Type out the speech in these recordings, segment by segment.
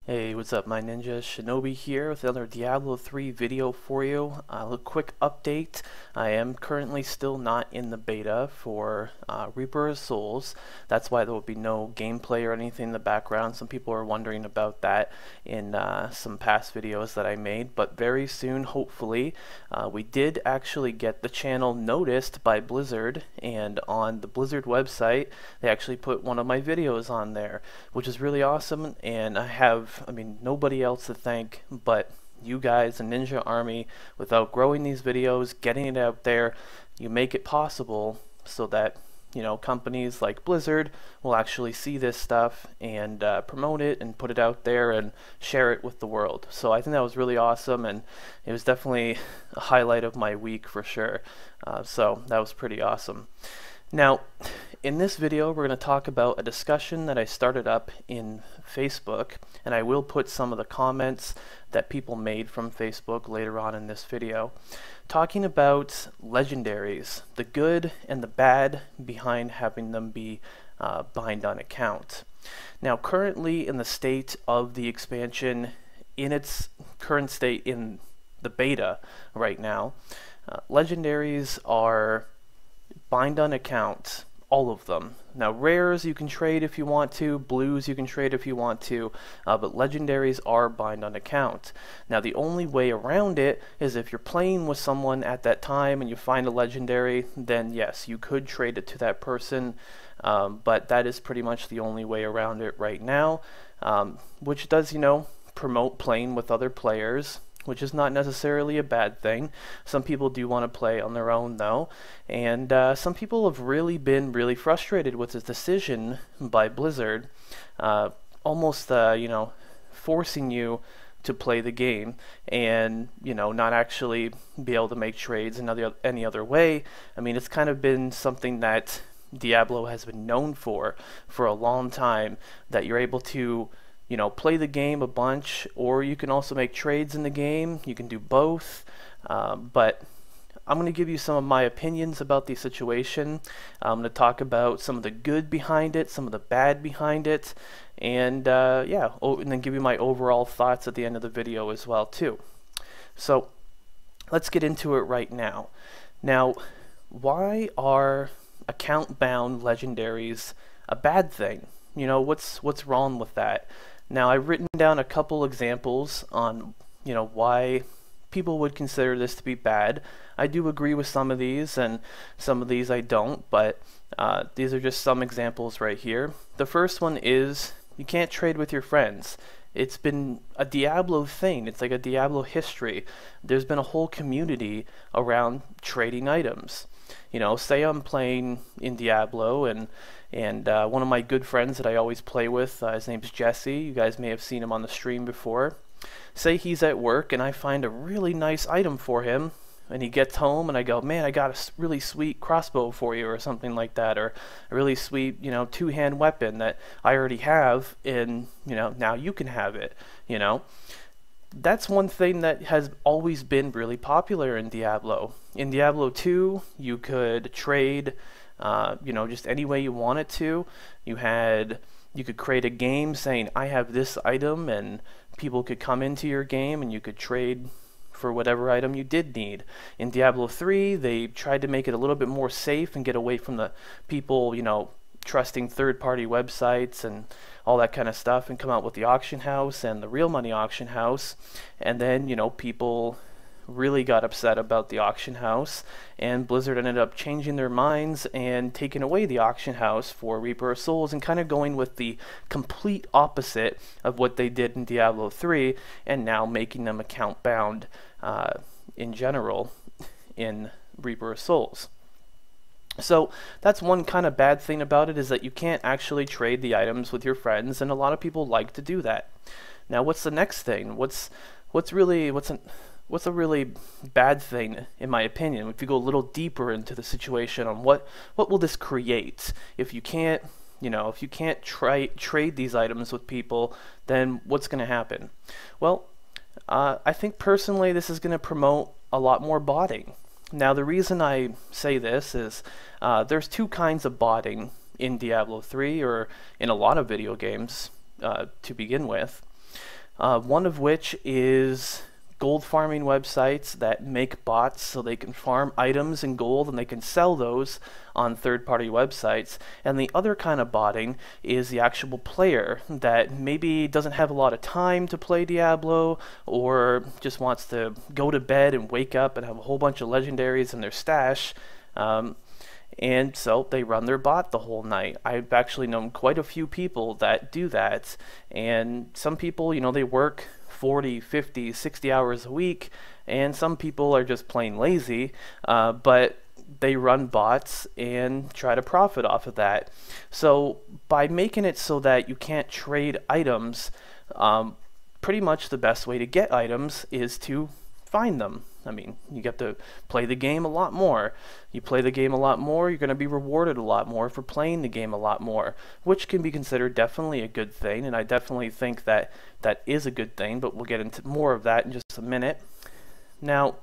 Hey, what's up, my ninja? Shinobi here with another Diablo 3 video for you. A quick update. I am currently still not in the beta for Reaper of Souls. That's why there will be no gameplay or anything in the background. Some people are wondering about that in some past videos that I made, but very soon, hopefully. We did actually get the channel noticed by Blizzard, and on the Blizzard website, they actually put one of my videos on there, which is really awesome, and I mean, nobody else to thank but you guys, the Ninja Army. Without growing these videos, getting it out there, you make it possible so that, you know, companies like Blizzard will actually see this stuff and promote it and put it out there and share it with the world. So I think that was really awesome, and it was definitely a highlight of my week for sure. So that was pretty awesome. Now, in this video, we're going to talk about a discussion that I started up in Facebook, and I will put some of the comments that people made from Facebook later on in this video, talking about legendaries, the good and the bad behind having them be bind on account. Now, currently in the state of the expansion, in its current state in the beta right now, legendaries are bind on account, all of them. Now, rares you can trade if you want to, blues you can trade if you want to, but legendaries are bind on account. Now, the only way around it is if you're playing with someone at that time and you find a legendary, then yes, you could trade it to that person, but that is pretty much the only way around it right now, which does, you know, promote playing with other players, which is not necessarily a bad thing. Some people do want to play on their own though, and some people have really been really frustrated with this decision by Blizzard, almost you know, forcing you to play the game and, you know, not actually be able to make trades any other way. I mean, it's kind of been something that Diablo has been known for a long time, that you're able to, you know, play the game a bunch, or you can also make trades in the game. You can do both, but I'm going to give you some of my opinions about the situation. I'm going to talk about some of the good behind it, some of the bad behind it, and yeah, and then give you my overall thoughts at the end of the video as well too. So let's get into it right now. Now, why are account-bound legendaries a bad thing? You know, what's wrong with that? Now, I've written down a couple examples on, you know, why people would consider this to be bad. I do agree with some of these, and some of these I don't, but these are just some examples right here. The first one is you can't trade with your friends. It's been a Diablo thing. It's like a Diablo history. There's been a whole community around trading items. You know, say I'm playing in Diablo, and one of my good friends that I always play with, his name's Jesse. You guys may have seen him on the stream before. Say he's at work and I find a really nice item for him, and he gets home and I go, man, I got a really sweet crossbow for you, or something like that, or a really sweet, you know, two-hand weapon that I already have, and, you know, now you can have it, you know. That's one thing that has always been really popular in Diablo. In Diablo 2, you could trade, you know, just any way you wanted to. You could create a game saying, I have this item, and people could come into your game and you could trade for whatever item you did need. In Diablo 3, they tried to make it a little bit more safe and get away from the people, you know, trusting third-party websites and all that kind of stuff, and come out with the auction house and the real money auction house. And then, you know, people really got upset about the auction house, and Blizzard ended up changing their minds and taking away the auction house for Reaper of Souls, and kind of going with the complete opposite of what they did in Diablo 3, and now making them account bound in general in Reaper of Souls. So that's one kind of bad thing about it, is that you can't actually trade the items with your friends, and a lot of people like to do that. Now, what's the next thing? What's a really bad thing, in my opinion? If you go a little deeper into the situation on what will this create if you can't, you know, if you can't trade these items with people, then what's going to happen? Well, I think personally this is going to promote a lot more botting. Now, the reason I say this is there's two kinds of botting in Diablo 3, or in a lot of video games to begin with. One of which is gold farming websites that make bots so they can farm items in gold and they can sell those on third-party websites. And the other kind of botting is the actual player that maybe doesn't have a lot of time to play Diablo, or just wants to go to bed and wake up and have a whole bunch of legendaries in their stash. And so they run their bot the whole night. I've actually known quite a few people that do that. And some people, you know, they work 40, 50, 60 hours a week, and some people are just plain lazy, but they run bots and try to profit off of that. So by making it so that you can't trade items, pretty much the best way to get items is to find them. I mean, you get to play the game a lot more. You play the game a lot more, you're going to be rewarded a lot more for playing the game a lot more, which can be considered definitely a good thing, and I definitely think that that is a good thing, but we'll get into more of that in just a minute. Now,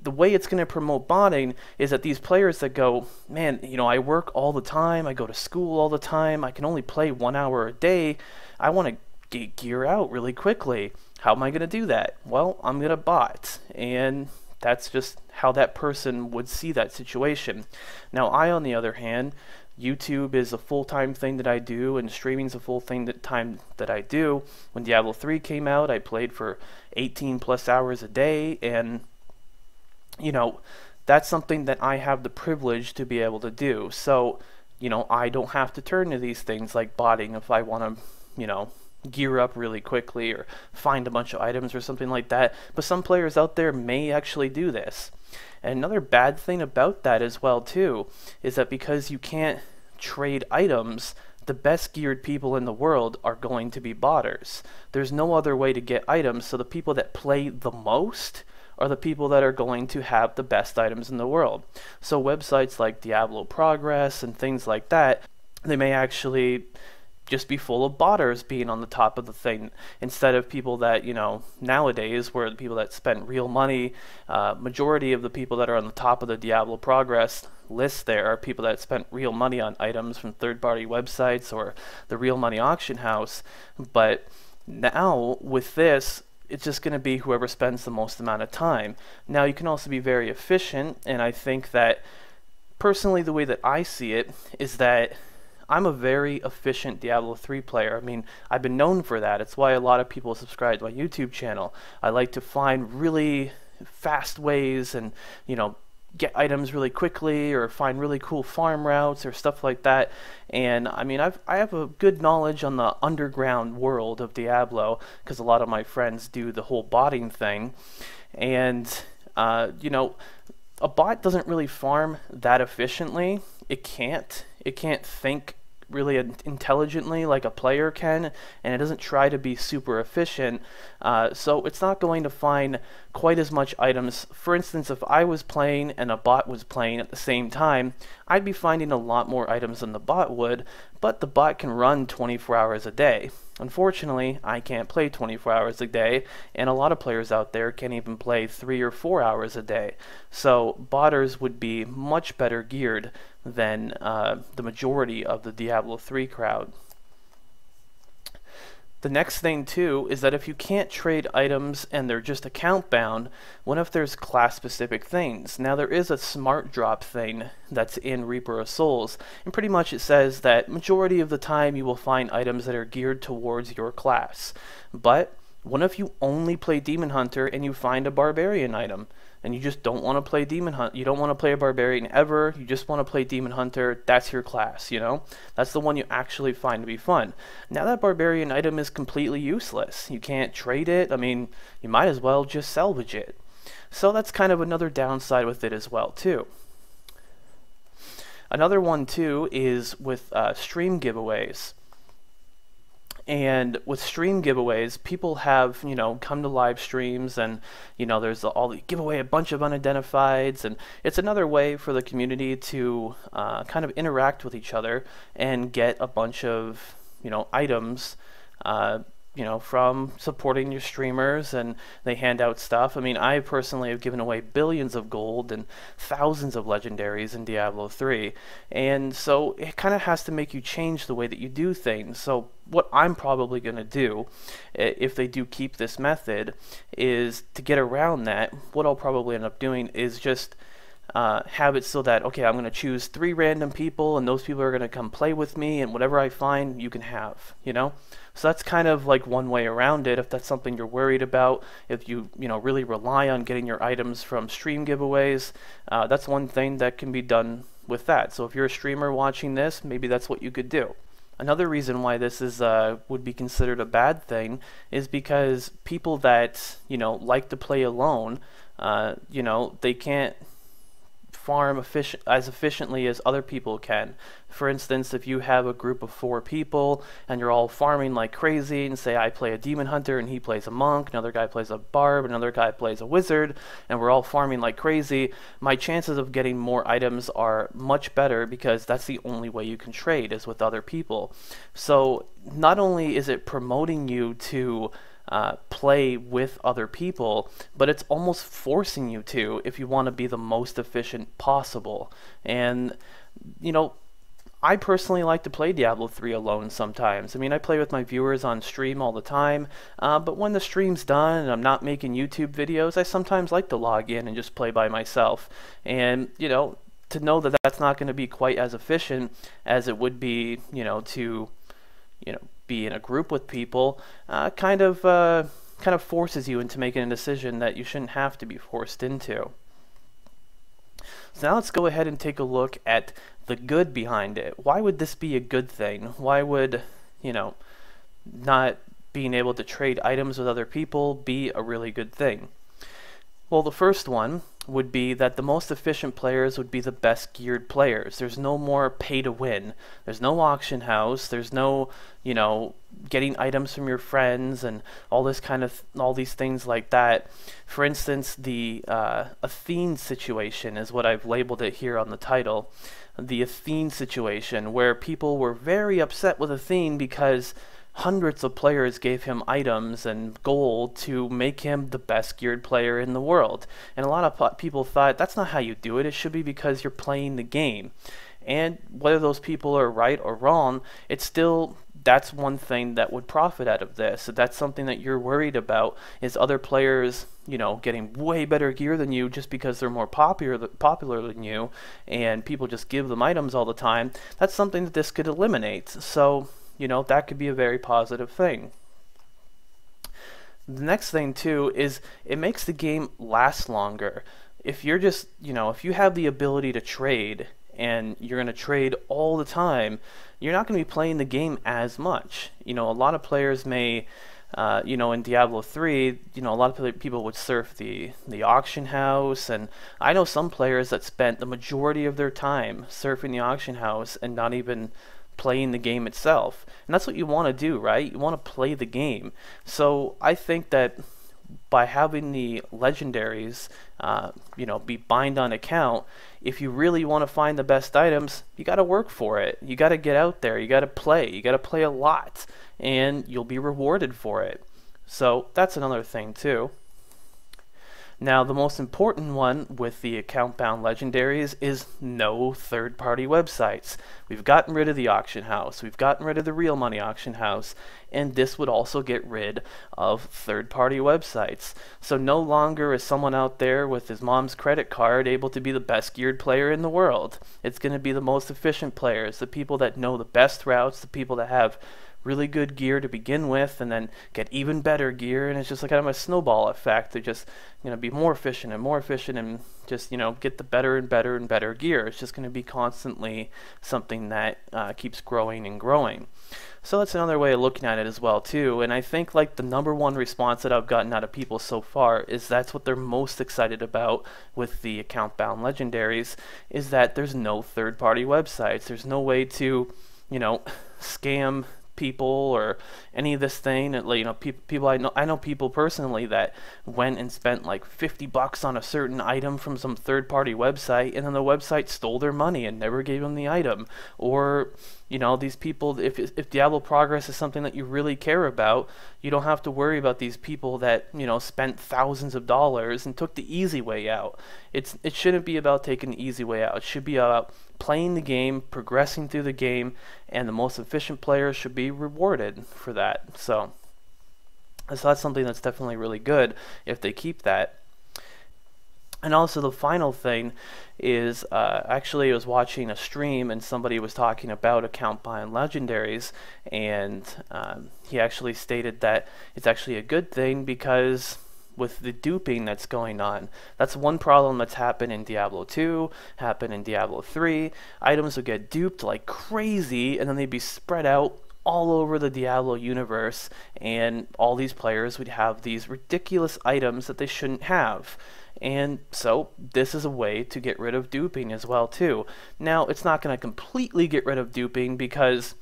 the way it's going to promote botting is that these players that go, man, you know, I work all the time, I go to school all the time, I can only play 1 hour a day, I want to gear out really quickly. How am I going to do that? Well, I'm going to bot, and that's just how that person would see that situation. Now, I, on the other hand, YouTube is a full-time thing that I do, and streaming is a time that I do. When Diablo 3 came out, I played for 18 plus hours a day, and, you know, that's something that I have the privilege to be able to do. So, you know, I don't have to turn to these things like botting if I want to, you know, gear up really quickly or find a bunch of items or something like that. But some players out there may actually do this. And another bad thing about that as well too is that because you can't trade items, the best geared people in the world are going to be botters. There's no other way to get items, so the people that play the most are the people that are going to have the best items in the world. So websites like Diablo Progress and things like that, they may actually just be full of botters being on the top of the thing, instead of people that, you know, nowadays, where the people that spend real money, majority of the people that are on the top of the Diablo Progress list there are people that spent real money on items from third-party websites or the real money auction house. But now with this, it's just going to be whoever spends the most amount of time. Now you can also be very efficient, and I think that personally the way that I see it is that I'm a very efficient Diablo 3 player. I mean, I've been known for that. It's why a lot of people subscribe to my YouTube channel. I like to find really fast ways and, you know, get items really quickly or find really cool farm routes or stuff like that. And I mean, I have a good knowledge on the underground world of Diablo because a lot of my friends do the whole botting thing. And, you know, a bot doesn't really farm that efficiently. It can't think really intelligently like a player can, and it doesn't try to be super efficient, so it's not going to find quite as much items. For instance, if I was playing and a bot was playing at the same time, I'd be finding a lot more items than the bot would, but the bot can run 24 hours a day. Unfortunately, I can't play 24 hours a day, and a lot of players out there can't even play 3 or 4 hours a day. So botters would be much better geared than the majority of the Diablo 3 crowd. The next thing too is that if you can't trade items and they're just account bound, what if there's class specific things? Now there is a smart drop thing that's in Reaper of Souls, and pretty much it says that majority of the time you will find items that are geared towards your class. But what if you only play Demon Hunter and you find a Barbarian item? And you just don't want to play Demon Hunter, you don't want to play a Barbarian ever, you just want to play Demon Hunter, that's your class, you know? That's the one you actually find to be fun. Now that Barbarian item is completely useless. You can't trade it, I mean, you might as well just salvage it. So that's kind of another downside with it as well, too. Another one, too, is with stream giveaways. And with stream giveaways, people have, you know, come to live streams and, you know, there's all the give away a bunch of unidentifieds, and it's another way for the community to kind of interact with each other and get a bunch of, you know, items, you from supporting your streamers, and they hand out stuff. I mean, I personally have given away billions of gold and thousands of legendaries in Diablo 3, and so it kind of has to make you change the way that you do things. So what I'm probably going to do, if they do keep this method, is to get around that. What I'll probably end up doing is just have it so that, okay, I'm going to choose 3 random people, and those people are going to come play with me, and whatever I find, you can have, So that's kind of like one way around it, if that's something you're worried about. If you, really rely on getting your items from stream giveaways, that's one thing that can be done with that. So if you're a streamer watching this, maybe that's what you could do. Another reason why this is would be considered a bad thing is because people that, like to play alone, they can't farm as efficiently as other people can. For instance, if you have a group of 4 people and you're all farming like crazy, and say I play a demon hunter and he plays a monk, another guy plays a barb, another guy plays a wizard, and we're all farming like crazy, my chances of getting more items are much better, because that's the only way you can trade, is with other people. So not only is it promoting you to play with other people, but it's almost forcing you to, if you want to be the most efficient possible. And I personally like to play Diablo 3 alone sometimes. I mean, I play with my viewers on stream all the time, but when the stream's done and I'm not making YouTube videos, I sometimes like to log in and just play by myself. And to know that that's not going to be quite as efficient as it would be, to be in a group with people, kind of forces you into making a decision that you shouldn't have to be forced into. So now let's go ahead and take a look at the good behind it. Why would this be a good thing? Why would, not being able to trade items with other people be a really good thing? Well, the first one would be that the most efficient players would be the best geared players. There's no more pay to win. There's no auction house. There's no, getting items from your friends and all these things like that. For instance, the Athene situation is what I've labeled it here on the title. The Athene situation, where people were very upset with Athene because hundreds of players gave him items and gold to make him the best geared player in the world. And a lot of people thought, that's not how you do it. It should be because you're playing the game. And whether those people are right or wrong, it's still, that's one thing that would profit out of this. So that's something that you're worried about, is other players, getting way better gear than you just because they're more popular than you, and people just give them items all the time. That's something that this could eliminate. So that could be a very positive thing. The next thing too is it makes the game last longer. If you're just, if you have the ability to trade and you're going to trade all the time, you're not going to be playing the game as much. A lot of players may, in Diablo 3, a lot of people would surf the auction house, and I know some players that spent the majority of their time surfing the auction house and not even playing the game itself. And that's what you want to do, right? You want to play the game. So I think that by having the legendaries, be bind on account, if you really want to find the best items, you got to work for it. You got to get out there. You got to play. You got to play a lot, and you'll be rewarded for it. So that's another thing too. Now, the most important one with the account-bound legendaries is no third-party websites. We've gotten rid of the auction house. We've gotten rid of the real money auction house. And this would also get rid of third-party websites. So no longer is someone out there with his mom's credit card able to be the best geared player in the world. It's going to be the most efficient players, the people that know the best routes, the people that have really good gear to begin with, and then get even better gear, and it's just like kind of a snowball effect. They're just going to be more efficient and just get the better and better and better gear. It's just going to be constantly something that keeps growing and growing. So that's another way of looking at it as well too. And I think like the #1 response that I've gotten out of people so far is that's what they're most excited about with the account bound legendaries, is that there's no third-party websites. There's no way to scam people or any of this thing. And, you know, people I know people personally that went and spent like $50 on a certain item from some third-party website, and then the website stole their money and never gave them the item. Or, you know, these people, if Diablo progress is something that you really care about, you don't have to worry about these people that, you know, spent thousands of dollars and took the easy way out. It shouldn't be about taking the easy way out. It should be about playing the game, progressing through the game, and the most efficient players should be rewarded for that. So that's something that's definitely really good if they keep that. And also the final thing is, actually I was watching a stream and somebody was talking about account buying Legendaries, and he actually stated that it's actually a good thing because with the duping that's going on, that's one problem that's happened in Diablo 2, happened in Diablo 3. Items would get duped like crazy, and then they'd be spread out all over the Diablo universe, and all these players would have these ridiculous items that they shouldn't have. And so this is a way to get rid of duping as well too. Now, it's not going to completely get rid of duping because,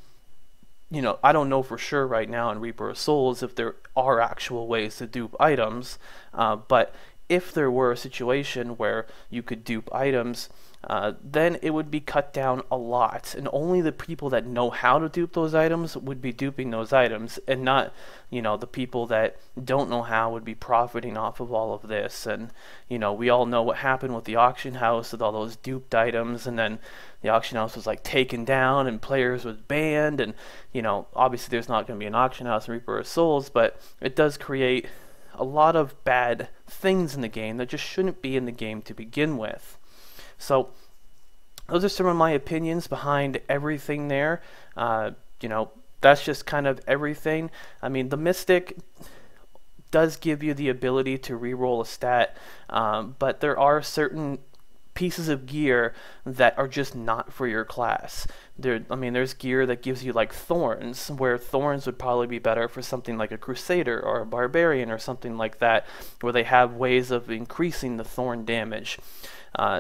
you know, I don't know for sure right now in Reaper of Souls if there are actual ways to dupe items, but if there were a situation where you could dupe items, then it would be cut down a lot, and only the people that know how to dupe those items would be duping those items, and not, you know, the people that don't know how would be profiting off of all of this. And, you know, we all know what happened with the auction house with all those duped items, and then the auction house was like taken down and players was banned, and, you know, obviously there's not going to be an auction house in Reaper of Souls, but it does create a lot of bad things in the game that just shouldn't be in the game to begin with. So those are some of my opinions behind everything there. You know, that's just kind of everything. I mean, the Mystic does give you the ability to reroll a stat, but there are certain pieces of gear that are just not for your class. I mean, there's gear that gives you like thorns, where thorns would probably be better for something like a Crusader or a Barbarian or something like that, where they have ways of increasing the thorn damage.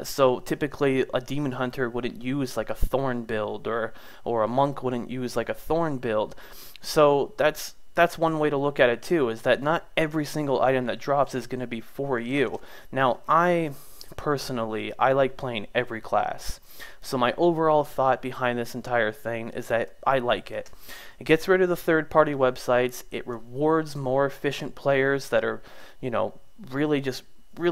So typically a demon hunter wouldn't use like a thorn build, or a monk wouldn't use like a thorn build. So that's one way to look at it too, is that not every single item that drops is going to be for you. Now, I like playing every class. So my overall thought behind this entire thing is that I like it. It gets rid of the third-party websites. It rewards more efficient players that are, you know, really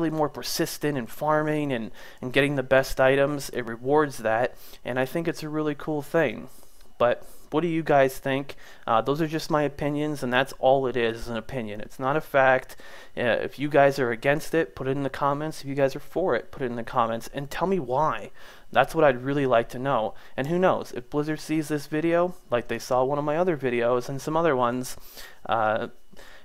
more persistent in farming and getting the best items. It rewards that, and I think it's a really cool thing. But what do you guys think? Those are just my opinions, and that's all it is an opinion. It's not a fact. If you guys are against it, put it in the comments. If you guys are for it, put it in the comments, and tell me why. That's what I'd really like to know. And who knows, if Blizzard sees this video, like they saw one of my other videos and some other ones, at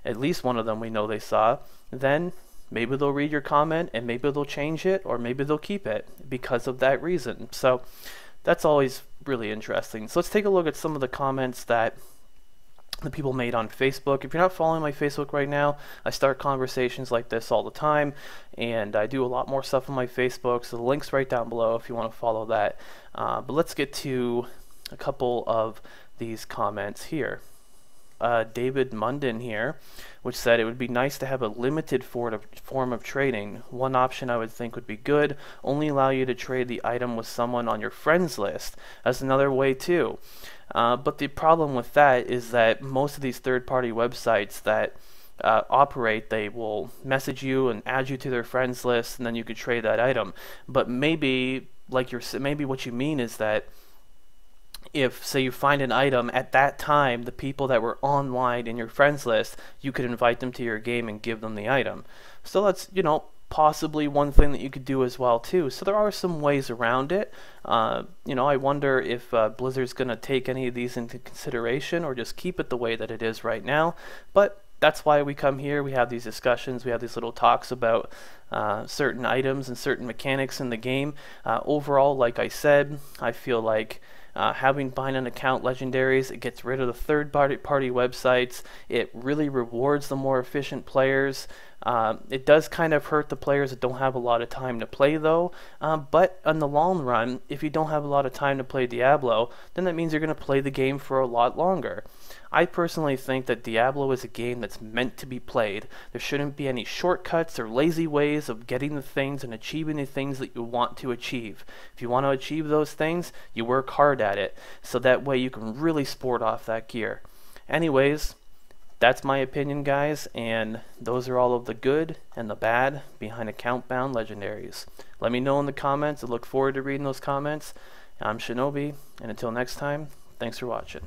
least one of them we know they saw, then maybe they'll read your comment, and maybe they'll change it, or maybe they'll keep it because of that reason. So that's always really interesting. So let's take a look at some of the comments that the people made on Facebook. If you're not following my Facebook right now, I start conversations like this all the time, and I do a lot more stuff on my Facebook, so the link's right down below if you want to follow that. But let's get to a couple of these comments here. David Munden here, which said it would be nice to have a limited form of trading. One option I would think would be good, only allow you to trade the item with someone on your friends list. That's another way too. But the problem with that is that most of these third-party websites that operate, they will message you and add you to their friends list, and then you could trade that item. But maybe, maybe what you mean is that if, say, you find an item at that time, the people that were online in your friends list, you could invite them to your game and give them the item. So that's, you know, possibly one thing that you could do as well too. So there are some ways around it. You know, I wonder if Blizzard's going to take any of these into consideration or just keep it the way that it is right now. But that's why we come here. We have these discussions. We have these little talks about certain items and certain mechanics in the game. Overall, like I said, I feel like having bind an account Legendaries, it gets rid of the third-party websites. It really rewards the more efficient players. It does kind of hurt the players that don't have a lot of time to play though, but in the long run, if you don't have a lot of time to play Diablo, then that means you're going to play the game for a lot longer. I personally think that Diablo is a game that's meant to be played. There shouldn't be any shortcuts or lazy ways of getting the things and achieving the things that you want to achieve. If you want to achieve those things, you work hard at it, so that way you can really sport off that gear. Anyways, that's my opinion, guys, and those are all of the good and the bad behind account-bound legendaries. Let me know in the comments. I look forward to reading those comments. I'm Shinobi, and until next time, thanks for watching.